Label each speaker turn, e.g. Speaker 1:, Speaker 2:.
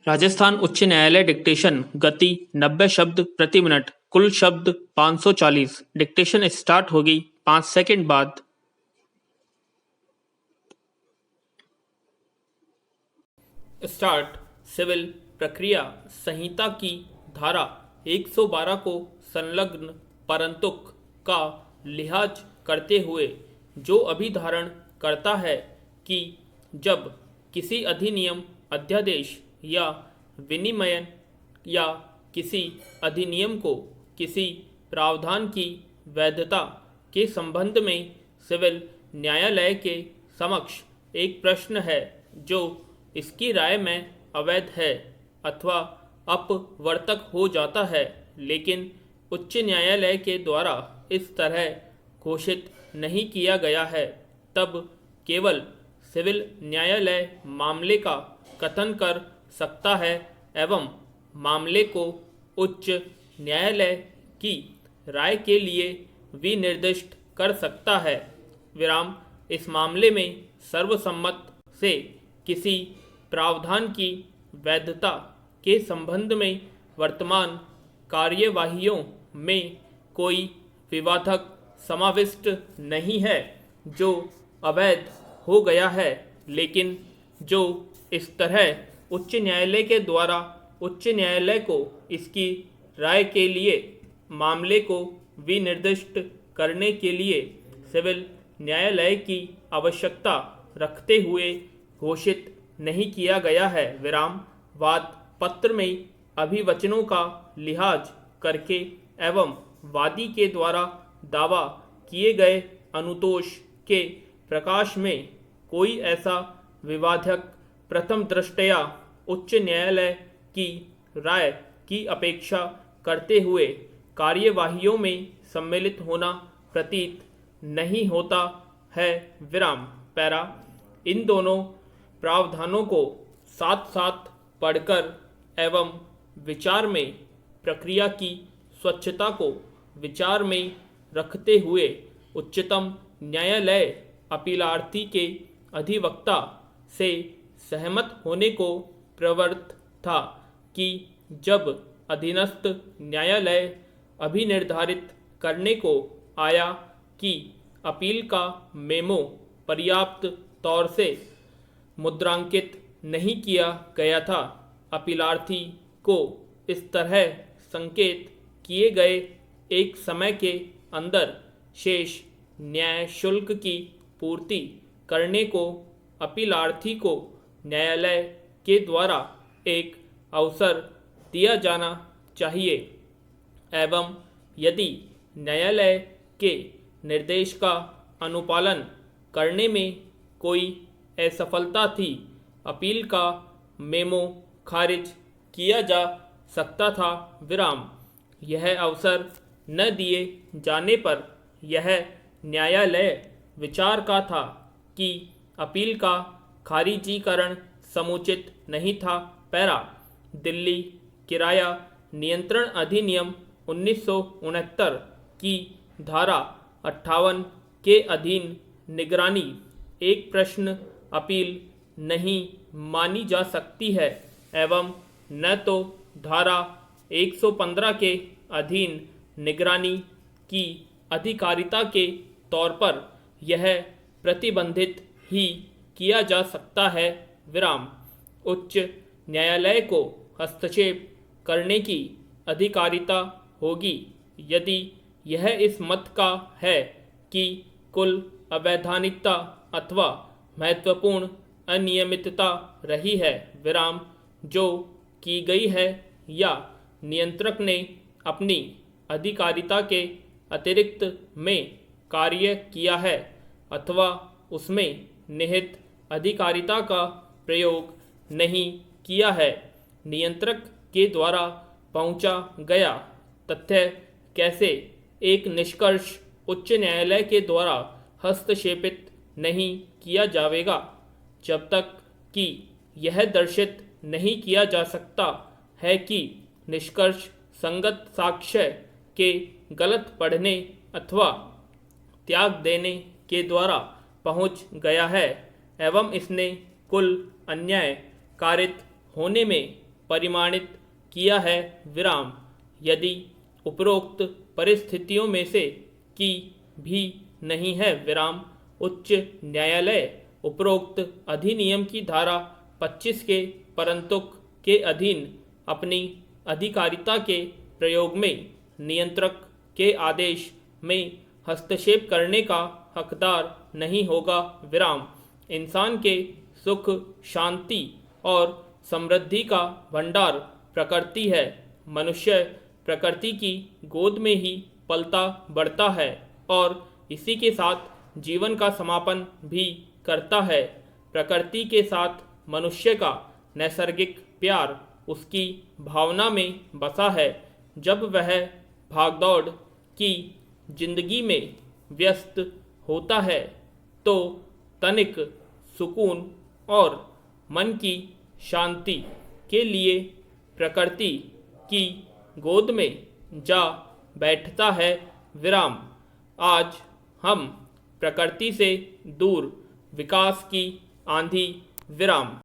Speaker 1: राजस्थान उच्च न्यायालय डिक्टेशन गति 90 शब्द प्रति मिनट, कुल शब्द 540। डिक्टेशन स्टार्ट होगी 5 सेकंड बाद। स्टार्ट। सिविल प्रक्रिया संहिता की धारा 112 को संलग्न परंतुक का लिहाज करते हुए जो अभिधारण करता है कि जब किसी अधिनियम, अध्यादेश या विनियमन या किसी अधिनियम को किसी प्रावधान की वैधता के संबंध में सिविल न्यायालय के समक्ष एक प्रश्न है जो इसकी राय में अवैध है अथवा अपवर्तक हो जाता है, लेकिन उच्च न्यायालय के द्वारा इस तरह घोषित नहीं किया गया है, तब केवल सिविल न्यायालय मामले का कथन कर सकता है एवं मामले को उच्च न्यायालय की राय के लिए विनिर्दिष्ट कर सकता है। विराम। इस मामले में सर्वसम्मत से किसी प्रावधान की वैधता के संबंध में वर्तमान कार्यवाहियों में कोई विवादक समाविष्ट नहीं है जो अवैध हो गया है, लेकिन जो इस तरह उच्च न्यायालय के द्वारा उच्च न्यायालय को इसकी राय के लिए मामले को विनिर्दिष्ट करने के लिए सिविल न्यायालय की आवश्यकता रखते हुए घोषित नहीं किया गया है। विराम। वाद पत्र में अभिवचनों का लिहाज करके एवं वादी के द्वारा दावा किए गए अनुतोष के प्रकाश में कोई ऐसा विवादक प्रथम दृष्टया उच्च न्यायालय की राय की अपेक्षा करते हुए कार्यवाहियों में सम्मिलित होना प्रतीत नहीं होता है। विराम। पैरा। इन दोनों प्रावधानों को साथ साथ पढ़कर एवं विचार में प्रक्रिया की स्वच्छता को विचार में रखते हुए उच्चतम न्यायालय अपीलार्थी के अधिवक्ता से सहमत होने को प्रवृत्त था कि जब अधीनस्थ न्यायालय अभिनिर्धारित करने को आया कि अपील का मेमो पर्याप्त तौर से मुद्रांकित नहीं किया गया था, अपीलार्थी को इस तरह संकेत किए गए एक समय के अंदर शेष न्याय शुल्क की पूर्ति करने को अपीलार्थी को न्यायालय के द्वारा एक अवसर दिया जाना चाहिए एवं यदि न्यायालय के निर्देश का अनुपालन करने में कोई असफलता थी, अपील का मेमो खारिज किया जा सकता था। विराम। यह अवसर न दिए जाने पर यह न्यायालय विचार का था कि अपील का खारिजीकरण समुचित नहीं था। पैरा। दिल्ली किराया नियंत्रण अधिनियम 1969 की धारा 58 के अधीन निगरानी एक प्रश्न अपील नहीं मानी जा सकती है एवं न तो धारा 115 के अधीन निगरानी की अधिकारिता के तौर पर यह प्रतिबंधित ही किया जा सकता है। विराम। उच्च न्यायालय को हस्तक्षेप करने की अधिकारिता होगी यदि यह इस मत का है कि कुल अवैधानिकता अथवा महत्वपूर्ण अनियमितता रही है। विराम। जो की गई है या नियंत्रक ने अपनी अधिकारिता के अतिरिक्त में कार्य किया है अथवा उसमें निहित अधिकारिता का प्रयोग नहीं किया है, नियंत्रक के द्वारा पहुंचा गया तथ्य कैसे एक निष्कर्ष उच्च न्यायालय के द्वारा हस्तक्षेपित नहीं किया जाएगा जब तक कि यह दर्शित नहीं किया जा सकता है कि निष्कर्ष संगत साक्ष्य के गलत पढ़ने अथवा त्याग देने के द्वारा पहुंच गया है एवं इसने कुल अन्याय कारित होने में परिमाणित किया है विराम। यदि उपरोक्त परिस्थितियों में से की भी नहीं है विराम, उच्च न्यायालय उपरोक्त अधिनियम की धारा 25 के परंतुक के अधीन अपनी अधिकारिता के प्रयोग में नियंत्रक के आदेश में हस्तक्षेप करने का हकदार नहीं होगा विराम। इंसान के सुख, शांति और समृद्धि का भंडार प्रकृति है। मनुष्य प्रकृति की गोद में ही पलता बढ़ता है और इसी के साथ जीवन का समापन भी करता है। प्रकृति के साथ मनुष्य का नैसर्गिक प्यार उसकी भावना में बसा है। जब वह भागदौड़ की जिंदगी में व्यस्त होता है तो तनिक सुकून और मन की शांति के लिए प्रकृति की गोद में जा बैठता है विराम। आज हम प्रकृति से दूर विकास की आंधी विराम।